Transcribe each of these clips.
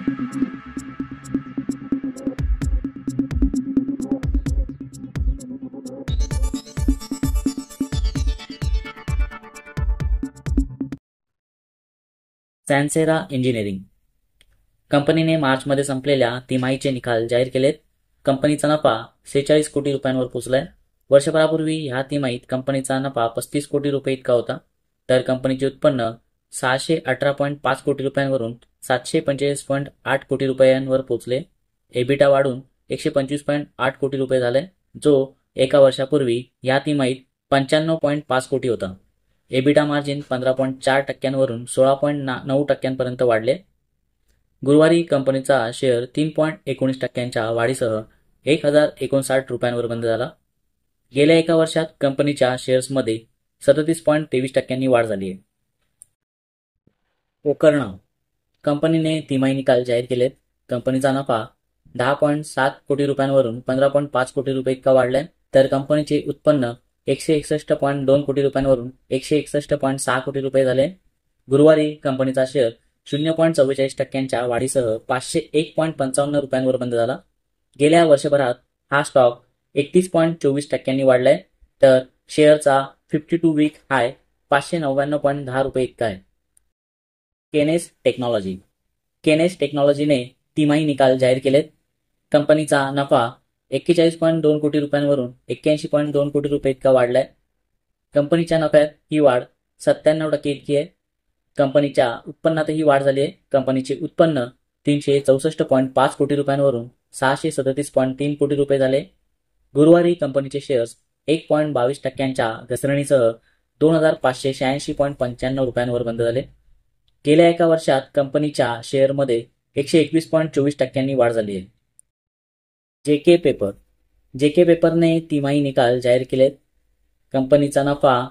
सॅन्सेरा engineering कंपनीने मार्चमध्ये संपलेल्या तिमाहीचे निकाल जाहीर केलेत. कंपनीचा नफा 46 कोटी रुपयांवर पोहोचलाय. वर्षभरापूर्वी ह्या तिमाहीत कंपनीचा नफा 35 कोटी रुपये इतका होता. तर कंपनीचे उत्पन्न 618.5 कोटी रुपयांवरून 745.8 कोटी रुपयांवर पोहोचले. एबिटा वाढून 125.8 कोटी रुपये झाले, जो एका वर्षापूर्वी या तिमाहीत 95.5 कोटी होता. एबिटा मार्जिन 15.4% वरून 16.9% वाढले. गुरुवारी कंपनीचा शेअर 3.19% वाढीसह 1059 रुपयांवर बंद झाला. गेल्या एका वर्षात कंपनीच्या शेअर्समध्ये 37.23% वाढ झाली आहे. पोकर्णा कंपनीने तिमाही निकाल जाहीर केलेत. कंपनीचा नफा 10.7 कोटी रुपयांवरून 15.5 कोटी रुपये इतका वाढलाय. तर कंपनीचे उत्पन्न 161.2 कोटी रुपयांवरून 161.6 कोटी रुपये झाले. गुरुवारी कंपनीचा शेअर 0.44% वाढीसह 501.55 रुपयांवर बंद झाला. गेल्या वर्षभरात हा स्टॉक 31.24% वाढलाय. तर शेअरचा 52 वीक हाय 599.10 रुपये इतका आहे. केनेस टेक्नॉलॉजीने तिमाही निकाल जाहीर केलेत. कंपनीचा नफा 41.2 कोटी रुपयांवरून 81.2 कोटी रुपये इतका वाढलाय. कंपनीच्या नफ्यात ही वाढ 97% इतकी आहे. कंपनीच्या उत्पन्नातही वाढ झाली आहे. कंपनीचे उत्पन्न 364.5 कोटी रुपयांवरून 637.3 कोटी रुपये झाले. गुरुवारी कंपनीचे शेअर्स 1.22% घसरणीसह 2586.95 रुपयांवर बंद झाले. गेल्या एका वर्षात कंपनीच्या शेअरमध्ये 121.24% वाढ झाली आहे. जेके पेपरने तिमाही निकाल जाहीर केलेत. कंपनीचा नफा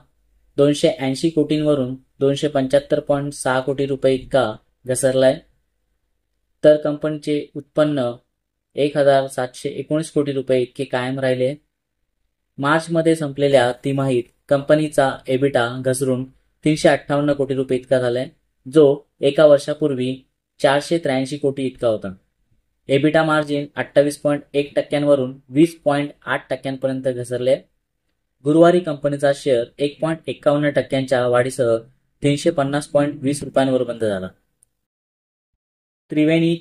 280 कोटींवरून 275.6 कोटी रुपये इतका घसरलाय. तर कंपनीचे उत्पन्न 1719 कोटी रुपये इतके कायम राहिले. मार्चमध्ये संपलेल्या तिमाहीत कंपनीचा एबिटा घसरून 358 कोटी रुपये इतका झालाय, जो एका वर्षापूर्वी 483 कोटी इतका होता. एबिटा मार्जिन 28.1% वरून 20.8% पर्यंत घसरले. गुरुवारी कंपनीचा शेअर 1.51% वाढीसह 350.20 रुपयांवर बंद झाला. त्रिवेणी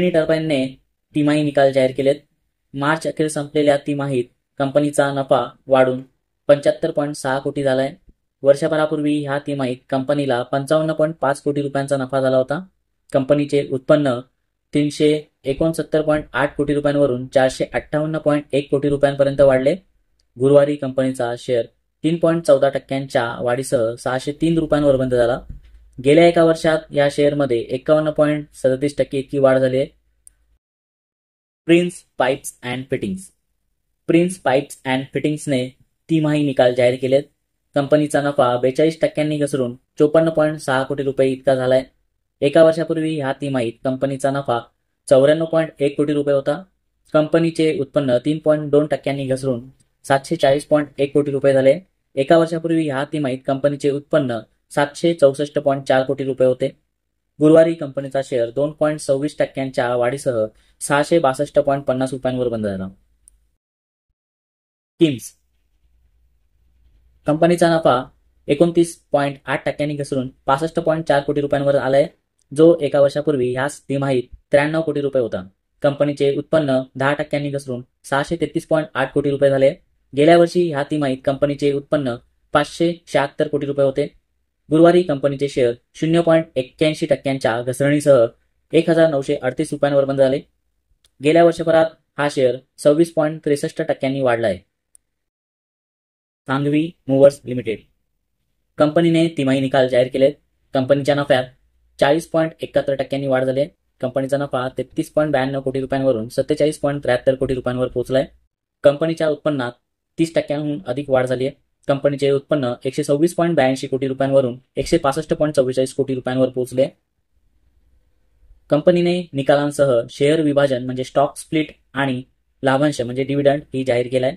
टर्बाईनने तिमाही निकाल जाहीर केलेत. मार्च अखेर संपलेल्या तिमाहीत कंपनीचा नफा वाढून 75.6 कोटी झालाय. वर्षभरापूर्वी ह्या तिमाहीत कंपनीला 55.5 कोटी रुपयांचा नफा झाला होता. कंपनीचे उत्पन्न 369.8 कोटी रुपयांवरून 458.1 कोटी रुपयांपर्यंत वाढले. गुरुवारी कंपनीचा शेअर 3.14% वाढीसह 603 रुपयांवर बंद झाला. गेल्या एका वर्षात या शेअरमध्ये 51.37% इतकी वाढ झाली आहे. प्रिन्स पाईप्स अँड फिटिंग्सने तिमाही निकाल जाहीर केलेत. कंपनीचा नफा 42% घसरून 54.6 कोटी रुपये इतका झालाय. एका वर्षापूर्वी ह्या तिमाहीत कंपनीचा नफा 94.1 कोटी रुपये होता. कंपनीचे उत्पन्न 3.2% घसरून 740.1 कोटी रुपये झाले. एका वर्षापूर्वी ह्या तिमाहीत कंपनीचे उत्पन्न 764.4 कोटी रुपये होते. गुरुवारी कंपनीचा शेअर 2.26% वाढीसह 662.50 रुपयांवर बंद झाला. किम्स कंपनीचा नफा 29.8% घसरून 65.4 कोटी रुपयांवर आलाय, जो एका वर्षापूर्वी ह्याच तिमाहीत 93 कोटी रुपये होता. कंपनीचे उत्पन्न 10% घसरून 633.8 कोटी रुपये झाले. गेल्या वर्षी ह्या तिमाहीत कंपनीचे उत्पन्न 576 कोटी रुपये होते. गुरुवारी कंपनीचे शेअर 0.81% घसरणीसह 1938 रुपयांवर बंद झाले. गेल्या वर्षभरात हा शेअर 26.63% वाढला आहे. सांघवी मूव्हर्स लिमिटेड कंपनीने तिमाही निकाल जाहीर केलेत. कंपनीच्या नफ्यात 40.71% वाढ झाली. कंपनीचा नफा 33.92 कोटी रुपयांवरून 47.73 कोटी रुपयांवर पोहोचलाय. कंपनीच्या उत्पन्नात 30%हून अधिक वाढ झाली आहे. कंपनीचे उत्पन्न 126.82 कोटी रुपयांवरून 165.44 कोटी रुपयांवर पोहोचले. कंपनीने निकालांसह शेअर विभाजन म्हणजे स्टॉक स्प्लिट आणि लाभांश म्हणजे डिव्हिडंड ही जाहीर केलाय.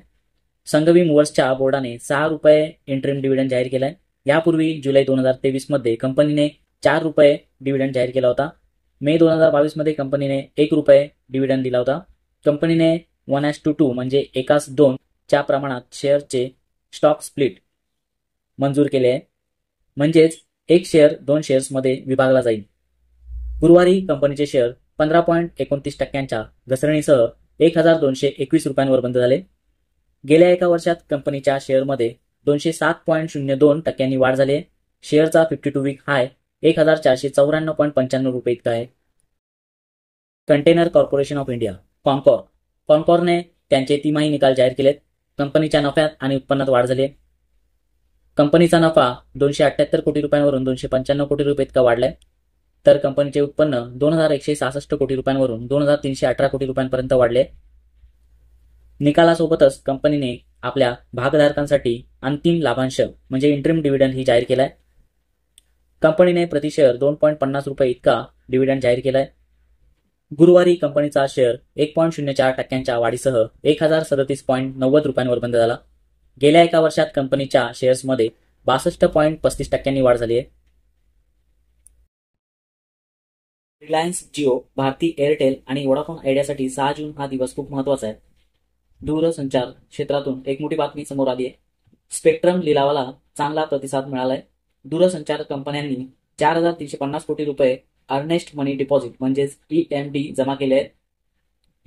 संघवी मूव्हर्सच्या बोर्डाने 6 रुपये इंटरिम डिव्हिडंड जाहीर केलाय. यापूर्वी जुलै 2023 मध्ये कंपनीने 4 रुपये डिव्हिडंड जाहीर केला होता. मे 2022 मध्ये कंपनीने ₹1 डिव्हिडंड दिला होता. कंपनीने 1:2 म्हणजे 1:2 च्या प्रमाणात शेअरचे स्टॉक स्प्लिट मंजूर केले आहे. म्हणजेच एक शेअर 2 शेअर्समध्ये विभागला जाईल. गुरुवारी कंपनीचे शेअर 15.29% घसरणीसह ₹1,221 बंद झाले. गेल्या एका वर्षात कंपनीच्या शेअरमध्ये 207.02% वाढ झाली आहे. शेअरचा 52 वीक हाय ₹1,494.95 इतका आहे. कंटेनर कॉर्पोरेशन ऑफ इंडिया कॉनकॉरने त्यांचे तिमाही निकाल जाहीर केलेत. कंपनीच्या नफ्यात आणि उत्पन्नात वाढ झाली आहे. कंपनीचा नफा ₹278 कोटी वरून ₹295 कोटी इतका वाढलाय. तर कंपनीचे उत्पन्न ₹2,166 कोटी वरून ₹2,318 कोटी पर्यंत वाढले. निकालासोबतच कंपनीने आपल्या भागधारकांसाठी अंतिम लाभांश म्हणजे इंटरिम डिव्हिडंड ही जाहीर केलाय. कंपनीने प्रति शेअर ₹2.50 इतका डिव्हिडंड जाहीर केलाय. गुरुवारी कंपनीचा शेअर 1.04% वाढीसह ₹1,037.90 बंद झाला. गेल्या एका वर्षात कंपनीच्या शेअर्समध्ये 62.35% वाढ झाली आहे. रिलायन्स जिओ, भारती एअरटेल आणि वोडाफोन आयडियासाठी 6 जून हा दिवस खूप महत्त्वाचा आहे. दूरसंचार क्षेत्रातून एक मोठी बातमी समोर आली आहे. स्पेक्ट्रम लिलावाला चांगला प्रतिसाद मिळालाय. दूरसंचार कंपन्यांनी ₹4,350 कोटी अर्नेस्ट मनी डिपॉझिट म्हणजेच EMD जमा केले आहेत.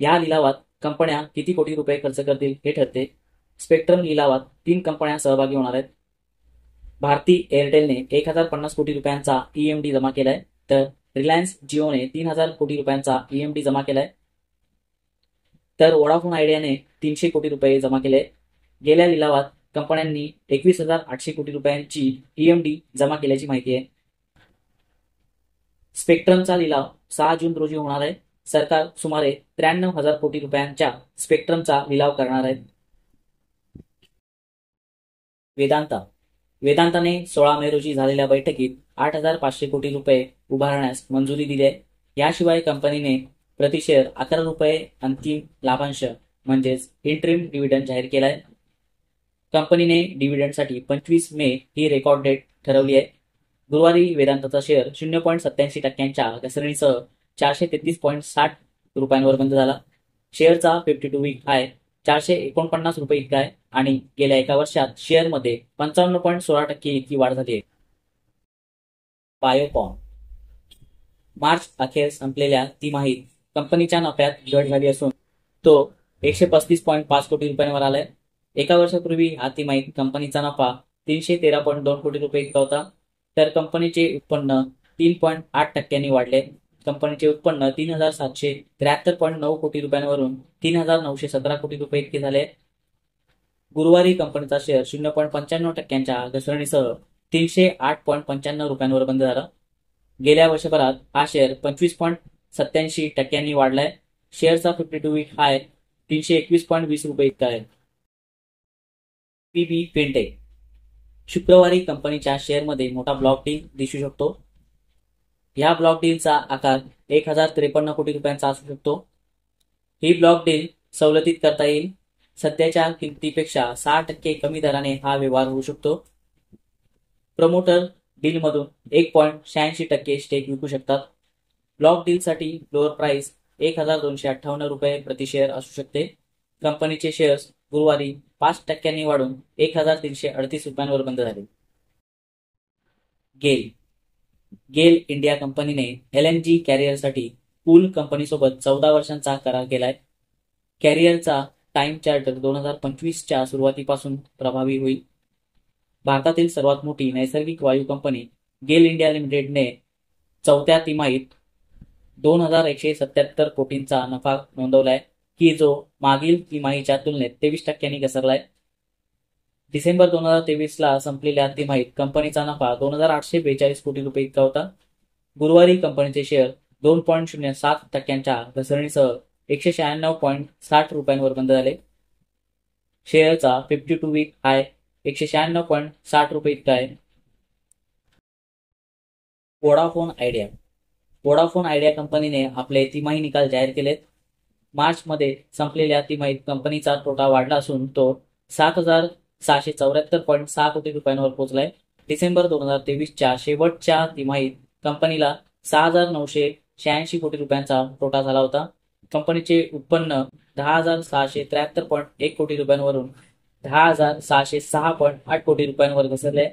या लिलावात कंपन्या किती कोटी रुपये खर्च करतील हे ठरते. स्पेक्ट्रम लिलावात 3 कंपन्या सहभागी होणार आहेत. भारती एअरटेलने ₹1,050 कोटी EMD जमा केलाय, तर रिलायन्स जिओने ₹3,000 कोटी EMD जमा केलाय, तर वोडाफोन आयडियाने ₹300 कोटी जमा केले. गेल्या लिलावात कंपन्यांनी ₹21,800 कोटी EMD जमा केल्याची माहिती आहे. स्पेक्ट्रमचा लिलाव 6 जून रोजी होणार आहे. सरकार सुमारे ₹93,000 कोटी स्पेक्ट्रमचा लिलाव करणार आहे. वेदांताने 16 मे रोजी झालेल्या बैठकीत ₹8,500 कोटी उभारण्यास मंजुरी दिली आहे. याशिवाय कंपनीने प्रति शेअर ₹11 अंतिम लाभांश म्हणजेच इंटरिम डिव्हिडंड जाहीर केलाय. कंपनीने डिव्हिडंडसाठी 25 मे ही रेकॉर्ड डेट ठरवली आहे. गुरुवारी वेदांताचा शेअर 0.87% घसरणीसह ₹433.60 बंद झाला. शेअरचा 52 वीक हाय ₹449 इतका आहे आणि गेल्या एका वर्षात शेअरमध्ये 55.16% इतकी वाढ झाली आहे. बायोकॉन मार्च अखेर संपलेल्या तिमाहीत कंपनीच्या नफ्यात घट झाली असून तो ₹135.5 कोटी आलाय. एका वर्षापूर्वी हा तिमाहीत कंपनीचा नफा ₹313.2 कोटी इतका होता, तर कंपनीचे उत्पन्न 3.8% वाढले. कंपनीचे उत्पन्न ₹3,773.9 कोटी वरून ₹3,917 कोटी इतके झाले. गुरुवारी कंपनीचा शेअर 0.95% घसरणीसह ₹308.95 बंद झाला. गेल्या वर्षभरात हा शेअर 25.87% वाढलाय. शेअरचा 52 वीक हाय ₹321.20 इतका आहे. PB फिनटेक शुक्रवारी कंपनीच्या शेअरमध्ये मोठा ब्लॉक डील दिसू शकतो. या ब्लॉक डीलचा आकार ₹1,053 कोटी असू शकतो. ही ब्लॉक डील सवलतीत करता येईल. सध्याच्या किमतीपेक्षा 6% कमी दराने हा व्यवहार होऊ शकतो. प्रमोटर डीलमधून 1.86% स्टेक विकू शकतात. ब्लॉक डीलसाठी फ्लोअर प्राइस ₹1,258 प्रति शेअर असू शकते. कंपनीचे शेअर्स गुरुवारी 5% वाढून ₹1,338 बंद झाले. गेल इंडिया कंपनीने LNG कॅरियरसाठी पूल कंपनीसोबत 14 वर्षांचा करार केलाय. कॅरियरचा टाइम चार्टर 2025च्या सुरुवातीपासून प्रभावी होईल. भारतातील सर्वात मोठी नैसर्गिक वायू कंपनी गेल इंडिया लिमिटेडने चौथ्या तिमाहीत 2,177 कोटींचा नफा नोंदवलाय, की जो मागील तिमाहीच्या तुलनेत 23% घसरलाय. डिसेंबर 2023ला संपलेल्या तिमाहीत कंपनीचा नफा 2,842 कोटी इतका होता. गुरुवारी कंपनीचे शेअर 2.07% घसरणीसह ₹196.60 बंद झाले. शेअरचा 52 वीक हाय ₹196.60 इतका आहे. वोडाफोन आयडिया कंपनीने आपले तिमाही निकाल जाहीर केलेत. मार्चमध्ये संपलेल्या तिमाहीत कंपनीचा तोटा वाढला असून तो 7,674.6 कोटी पोहोचलाय. डिसेंबर 2023च्या शेवटच्या तिमाहीत कंपनीला 6,900 86 कोटी रुपयांचा तोटा झाला होता. कंपनीचे उत्पन्न 10,673.1 कोटी रुपयांवरून 10,606.8 कोटी रुपयांवर घसरले.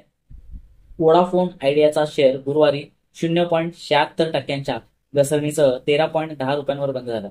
वोडाफोन आयडियाचा शेअर गुरुवारी 0.76% घसरणीसह 13.10 रुपयांवर बंद झाला.